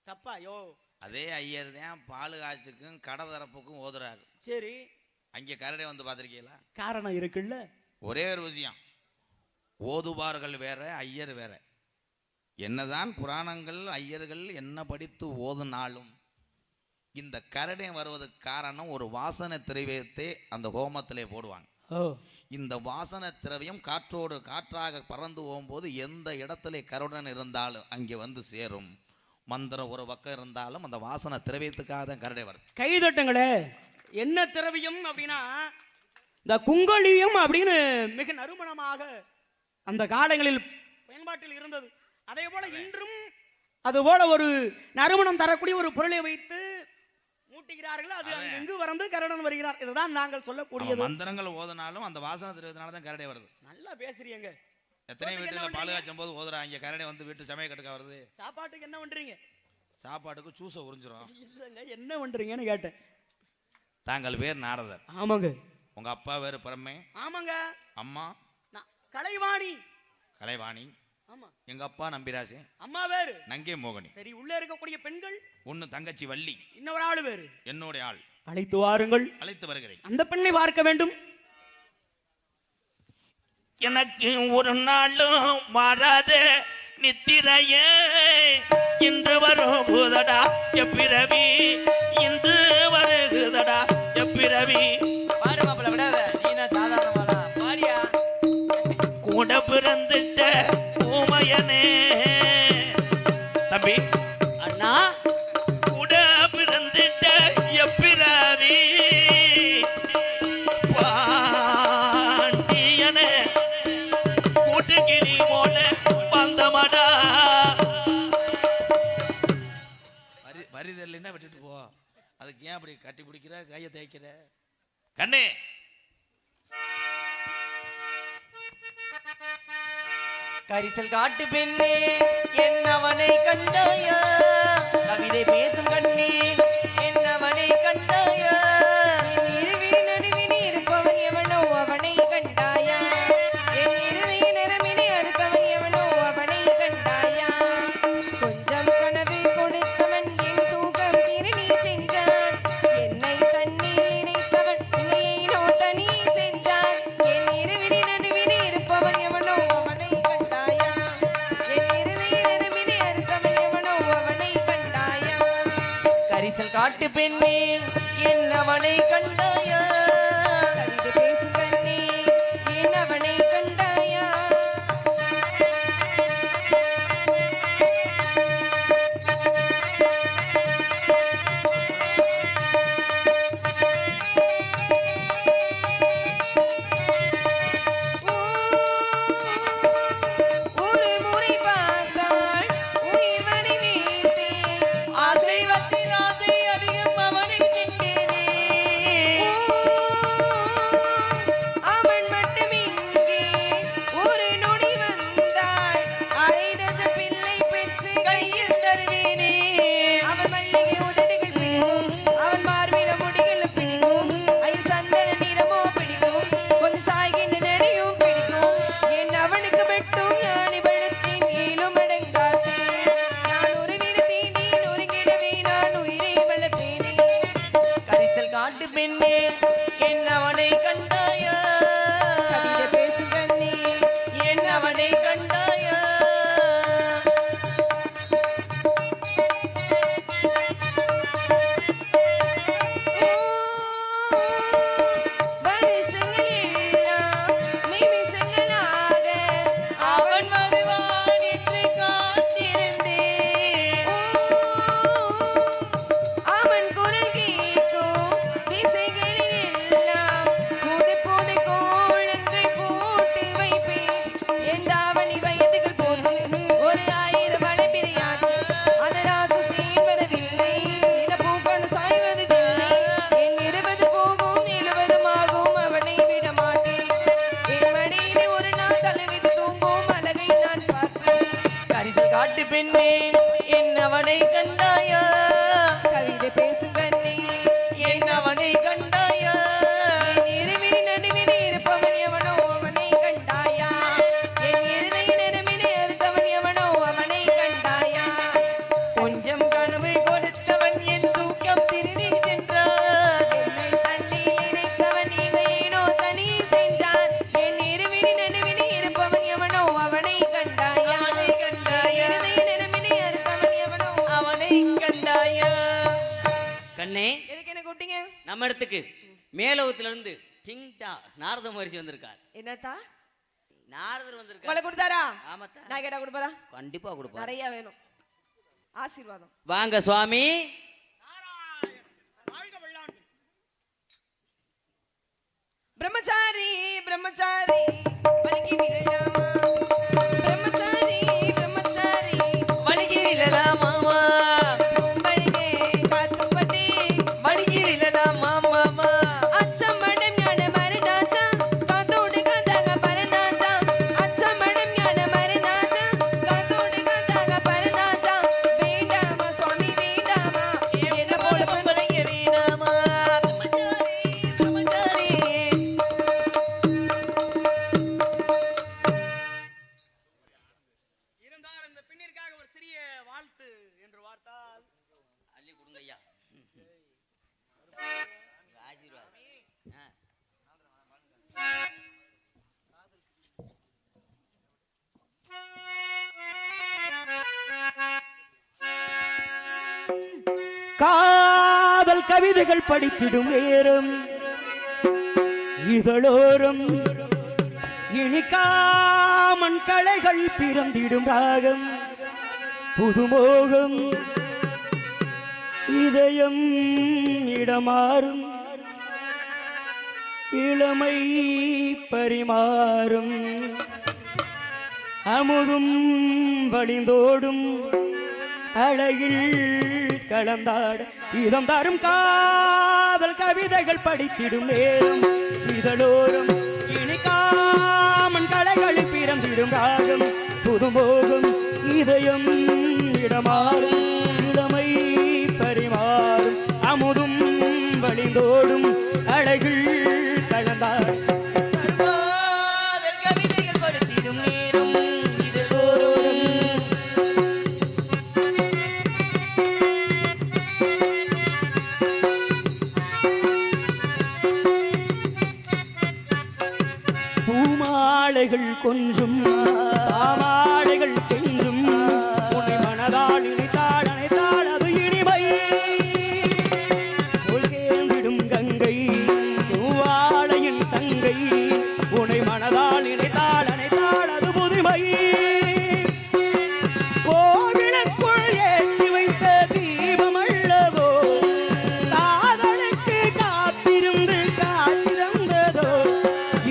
தப்பா யோ? அதே ஐயர் தான் பால் காய்ச்சுக்கும் கடை தரப்புக்கும் ஓதுறாரு. சரி, அங்கே கரடை வந்து பார்த்துருக்கீங்களா? காரணம் இருக்குல்ல. ஒரே ஒரு விஷயம், ஓதுவார்கள் வேற ஐயர் வேற. என்னதான் புராணங்கள் ஐயர்கள் என்ன படித்து ஓதுனாலும் இந்த கரடை வருவதற்கு காரணம் ஒரு வாசனை திரவியத்தை அந்த ஹோமத்திலே போடுவாங்க. இந்த வாசனை திரவியம் காற்றோடு காற்றாக பறந்து போகும்போது எந்த இடத்துல கருடன் இருந்தாலும் அங்கே வந்து சேரும். மந்திரம் ஒரு பக்கம் இருந்தாலும் அந்த வாசனை திரவியத்துக்காக தான் கரடை வருது. கைதட்டுங்களே. என்ன திரவியம் அப்படின்னா இந்த குங்கலியம் அப்படின்னு மிக நறுமணமாக அந்த காலங்களில் பயன்பாட்டில் இருந்தது. அதே போல இன்றும் அதுபோல ஒரு நறுமணம் தரக்கூடிய ஒரு பொருளை வைத்து மூட்டுகிறார்கள். அது எங்கு வந்து கரடன் வருகிறார். இதுதான் நாங்கள் சொல்லக்கூடியது. மந்திரங்கள் ஓதுனாலும் அந்த வாசனை திரவியத்தினால தான் கரடை வருது. நல்லா பேசுறீங்க. எத்தனை வீட்டுல பால் காய்ச்சும் போது ஓதுறாங்க, கரடை வந்து வீட்டு சமய கட்டுக்க வருது. சாப்பாட்டுக்கு என்ன பண்றீங்க? சாப்பாட்டுக்கு சூசை உறிஞ்சிரும். இல்லைங்க, என்ன பண்றீங்கன்னு கேட்டேன். தாங்கள் பேர் நாரதர். ஆமாங்க. உங்க அப்பா வேறு பிரம்மை. ஆமாங்க. அம்மா கலைவாணி. கலைவாணி. ஆமா. எங்க அப்பா நம்பிராஜ். அம்மா வேறு நங்கை மோகனி. சரி, உள்ள இருக்கக்கூடிய பெண்கள் ஒன்னு தங்கச்சி வள்ளி, இன்னொரு ஆளு வேறு என்னுடைய ஆள். அழைத்து வாருங்கள். அழைத்து வருகிறேன். அந்த பெண்ணை பார்க்க வேண்டும். எனக்கு ஒரு நாளும் மாறாத நித்திரையே இன்று வருகுதடா எப்பிரவி, இன்று வருகுதடா எப்பிரவி. பாடு மாப்பிள்ள, விடாத. நீ சாதாரணமாடா, பாடியா. கூட பிறந்துட்ட ஊமையனே தம்பி. அண்ணா, கூட பிறந்துட்ட எப்பிரவி பாண்டியனே, கூட்டுக்கிளி போல வந்தமடா. வரிதல்னா விட்டுட்டு போ. அதுக்கு ஏன் அப்படி கட்டி பிடிக்கிற, கையை தேய்க்கிற? கண்ணே, கரிசல் காட்டு பெண்ணே என்னவனை கண்டாயா, கவிதை பேசும் கண்ணே என்னவனை கண்டாயா, என் இருவிழி நடுவினி இருப்பவன் எவனோ அவனை கண்டாயா, என் இருதை நிறமினி அறுத்தவன் எவனோ அவனை கண்டாயா, கொஞ்சம் கனவு கொடுத்தவன் என் தூக்கம் திருநீ சென்றான், என்னை தண்ணீர் இணைத்தவன் இணையோ தனி சென்றான், என் இருவிழி நடுவினி இருப்பவன் எவனோ அவனை கண்டாயா, என் இருதை நிறமினி அறுத்தவன் எவனோ அவனை கண்டாயா, கரிசல் காட்டு பெண்ணே என்னவனை கண்டாயா, கவிதை பேசும் கண்ணே என்னவனை கண்டாயா. ஒரு முறை பார்த்தாள் உயிர் வரை நீத்தேன், ஆசை வத்தில் ஆசை அதிகம் அவனை திட்டேனே, அவன் மட்டும் இங்கே ஒரு நொடி வந்தாள், அரைடத பிள்ளை பெற்று கையில் தருவேனே, அவன் மல்லிகை உதடுகள் பிடிக்கும், அவன் மார்பில முடிகள் பிடிக்கும், ஐயன் சந்தன நிறமோ பிடிக்கும், கொஞ்சம் சாய்கின்ற நடையும் பிடிக்கும், என் அவனுக்கு மட்டும் யானை வெள்ளத்தின் ஏழும் அடங்காச்சே, நான் ஒரு விருத்தி நீ நொறுங்கிடவே நான் உயிரை வளர்ப்பேனே. கரிசல் காட்டு பெண்ணே என்னவனை கண்டாயா, கவிதை பேசும் கண்ணே என்னவனை கண்டாயா. வருஷங்கள் எல்லாம் நிமிஷங்களாக அவன் வருவான் என்று காத்திருந்தேன், அவன் குரல் கேட்கும் திசைகளில் எல்லாம் புது புது கோலங்கள் போட்டு வைப்பேன், என் தாவணி வயதுகள் போச்சு ஒரு 1000 மழை பிரியாச்சு, அந்த ராசு சேர்வதில்லை என பூக்கணும் சாய்வதில்லை, என் 20 போகும் 70 ஆகும் அவனை விட மாட்டேன், என் மடியிலே ஒரு நாள் தலைவிது தூங்கும் அழகை நான் பார்ப்பேன். கரிசல் காட்டு பெண்ணே என்னவனை கண்டாயா, கவிதை பேசும் கண்ணே என்னவனை கண்டாயா, என் இருவிழி நடுவினி இருப்பவன் எவனோ அவனை கண்டாயா, என் இருதை நிறமினி அறுத்தவன் எவனோ அவனை கண்டாயா, கொஞ்சம் கனவு அண்ணே எதுக்கு என்ன கூப்பிட்டீங்க? நம்ம இடத்துக்கு மேலோகத்துல இருந்து டிங்டா நாரத மகரிஷி வந்திருக்கார். என்னத்தா நாரதர் வந்திருக்கார். உங்களை கொடுத்தாரா? ஆமாத்தா. நான் கேட்டா கொடுப்பாரா? கண்டிப்பா கொடுப்பார். நிறைய வேணும். ஆசீர்வாதம். வாங்க சுவாமி. பிரம்மச்சாரி பிரம்மச்சாரி வலிக்கு விழலாமா? பிரம்மச்சாரி பிரம்மச்சாரி வலிக்கு விழலாமாமா, பொம்பளையே காத்துப்பட்டி வலிக்கு விழலாமாமா. அச்சம் மடம் ஞான மருதாச்சா காத்தோடு காத்தாங்க பரதாச்சா. அச்சம் மடம் ஞான மருதாச்சா காத்தோடு காத்தாங்க பரதாச்சா. வேண்டாமா சுவாமி வேண்டாமா, என்ன போல பொம்பளையே வேண்டாமா. இருந்தால் இந்த பெண்ணிற்காக ஒரு சிறிய வாழ்த்து என்று வார்த்தால் அள்ளி கொடுங்க ஐயா. ஆசீர்வாதம். காதல் கவிதைகள் படித்திடும் நேரம் இதழோரம் இனிக்காமன் கலைகள் பிறந்திடும் ராகம் புதுமோகம் இதயம் இடமாறும் இளமை பரிமாறும் அமுதும் வழிந்தோடும் அழகில் கலந்தாட இதம் தரும் காதல் கவிதைகள் படித்திடும் நேரம் இதழோரம் இனிக்காமன் கலைகள் பிறந்திடும் ராகம் புதுமோகம் இதயம் இடமாறும் இளமை பரிமாறும் அமுதும் வழிந்தோடும் அழகில் கலந்தாட கவிதைகள் படுத்திடும் நேரம் இதழோரம். பூமாலைகள் கொஞ்சும் பாமாலைகள் கெஞ்சும் உன்னை மனதால் இணைத்தாள் அணைத்தாள் அது இனிமை கொள்கேந்திடும் கங்கை செவ்வாழையின் தங்கை உன்னை மனதால் இணைத்தாள் அணைத்தாள் அது புதுமை கோவிலுக்குள் ஏற்றி வைத்த தீபம் அல்லவோ காதலுக்கு காத்திருந்து காட்சி தந்ததோ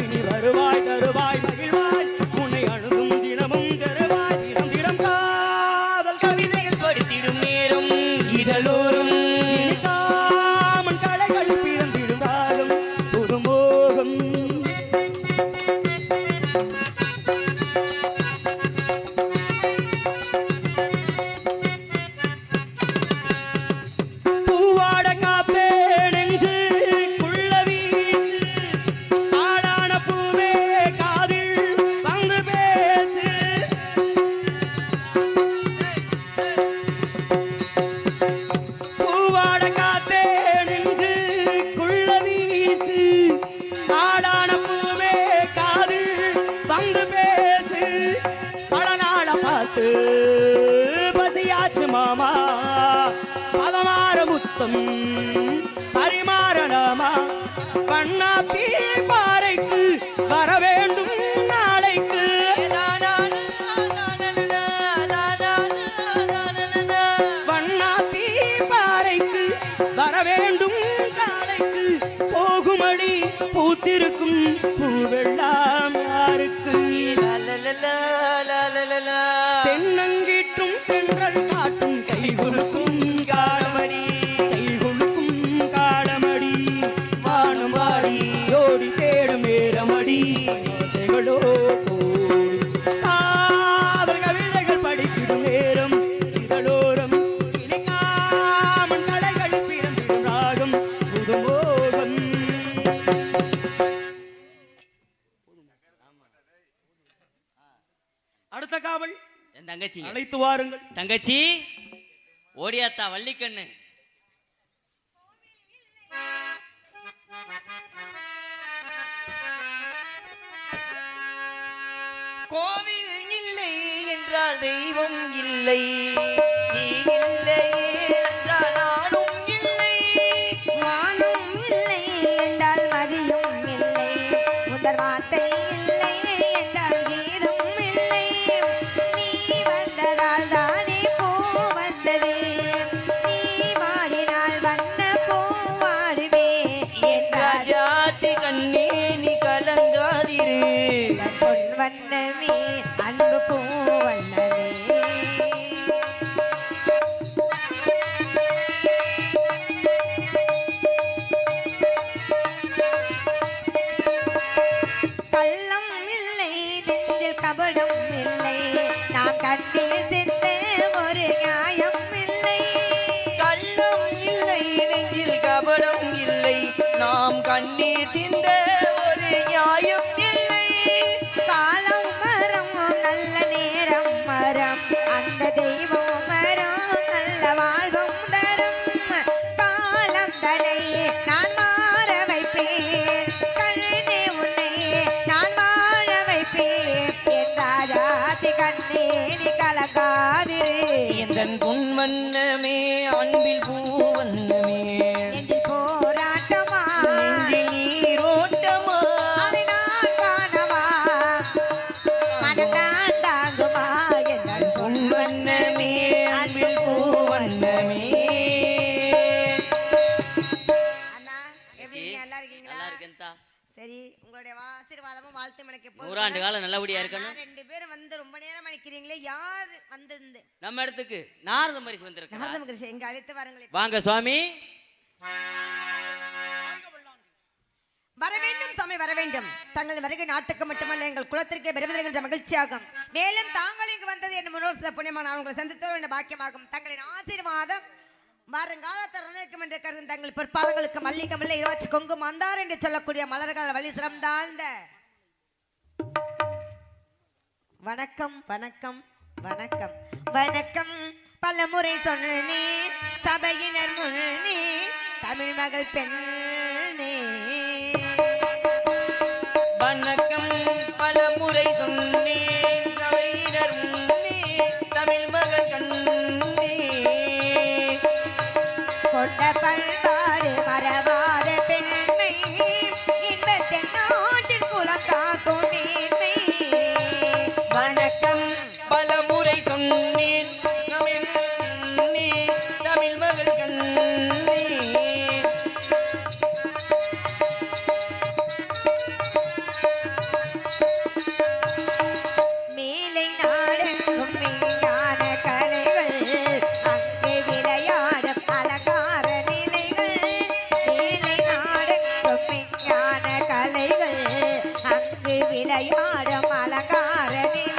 இனி வருவாய் தருவாய் மகிழ்வாய் உன்னை அணுகும் தினமும் தருவாய் தினம் தினம் காதல் கவிதைகள் படுத்திடும் நேரம் இதழோரம். காமன் கலைகள் பிறந்திடும் ராகம் புதுமோகம் பூவாட காத்தே நெஞ்சு குள்ள வீசு ஆடான பூவே காதில் வந்து பேசு பூவாட காத்தே நெஞ்சு குள்ள வீசு ஆடான பூவே காதில் வந்து பேசு பல நாள பார்த்து பசியாச்சு மாமா பதமாற முத்தம் பரிமாறலாமா பண்ணாத்தி பாறைக்கு வர வேண்டும் நாளைக்கு வண்ணாத்தி பாறைக்கு வர வேண்டும் நாளைக்கு போகுமடி பூத்திருக்கும் பூவெல்லாம் யாருக்கு தென்னங்கீட்டும் தென்றல் காட்டும் கை கொடுக்கும் காலமடி கை கொடுக்கும் காலமடி வானமாடி ஓடி தேடும் நேரமடி ஆசைகளோ கோடி காதல் கவிதைகள் படித்திடும் நேரம் இதழோரம் இனிக்காமன் கலைகள் பிறந்திடும் ராகம் புதுமோகம் அடுத்த காவல் என் தங்கச்சி அழைத்து வாருங்கள் தங்கச்சி ஓடியாத்தா வள்ளிக்கண்ணு. கோவில் இல்லை என்றால் தெய்வம் இல்லை, நீ இல்லை என்றால் நானும் இல்லை. வண்ணமே அன்பு பூ வண்ணமே கள்ளம் இல்லை நெஞ்சில் கபடம் இல்லை நான் கண்ணீர் சிந்த ஒரு நியாயம் இல்லை கள்ளம் இல்லை நெஞ்சில் கபடம் இல்லை நாம் கண்ணீர் சிந்த ஒரு நியாயம் இல்லை காலம் மரம் நல்ல நேரம் மரம் அந்த தெய்வம் மரம் நல்ல வாழ்வும் தரும் காலம் தனை நான் மாற வைப்பேன் கண்ணே உன்னை நான் வாழ வைப்பேன் என் ராஜாத்தி கண்ணே நீ கலங்காதிரு எந்தன் பொன் வண்ணமே அன்பில் பூ வண்ணமே நெஞ்சில் போராட்டமா நெஞ்சில் நீரோட்டமா அதை நான் காணவா மனம் நான் தாங்குமா என் பொன் வண்ணமே அன்பில் பூ வண்ணமே அண்ணா எப்படி இருக்கீங்க? நல்லா இருக்கீங்களா? நல்லா இருக்கேன் தா. சரி உங்களுடைய ஆசீர்வாதமும் வாழ்த்து எனக்கு எப்போதும் நூறாண்டு காலம் நல்லபடியா இருக்கணும். ஆனா, ரெண்டு பேரும் வந்து ரொம்ப நேரம் அழைக்கிறீங்களே யார் வந்திருந்து நம்ம இடத்துக்கு நாரத மரிசி வந்திருக்காங்க. நாரதம் கிருஷ்ணன் எங்க அழைத்து வாருங்களேன் வாங்க சுவாமி. வர வேண்டும் சாமி வர வேண்டும் தங்கள் வருகை நாட்டுக்கு மட்டுமல்ல எங்கள் குலத்திற்கே பெறுவதற்கின்ற மகிழ்ச்சியாகும் மேலும் தாங்கள் இங்கு வந்தது என் முன்னோர் சில புண்ணியமான உங்களை சந்தித்தோ என்ற பாக்கியமாகும் தங்களின் ஆசீர்வாதம் வருங்காலத்தை நிர்ணயிக்கும் என்று கருதும் தங்கள் பிற்பாதங்களுக்கு மல்லிகம் இல்லை இருவச்சு கொங்கு மந்தார் என்று சொல்லக்கூடிய மலர்கள் வழி சிறந்தாழ்ந்த வணக்கம் வணக்கம் வணக்கம் வணக்கம் பல முறை சொன்னே சபையினர் முன்னே தமிழ் மகள் பெண்ணே வணக்கம் பல முறை சொன்னேன் சபையினர் முன்னே தமிழ் மகள் கண்ணே கொண்ட பண்பாடு மறவாத பெண்மை இன்பத்தின் நாட்டின் குலம் காக்கும் நேர்மை வணக்கம் பல முறை சொன்னேன் தமிழ் கண்ணே தமிழ் மகள் கண்ணே மேலை நாடெங்கும் மெய்ஞான கலைகள் அங்கே விளையாடும் அலங்கார நிலைகள் மேலை நாடெங்கும் மெய்ஞான கலைகள் அங்கு விளையாடும் அலங்கார நிலைகள்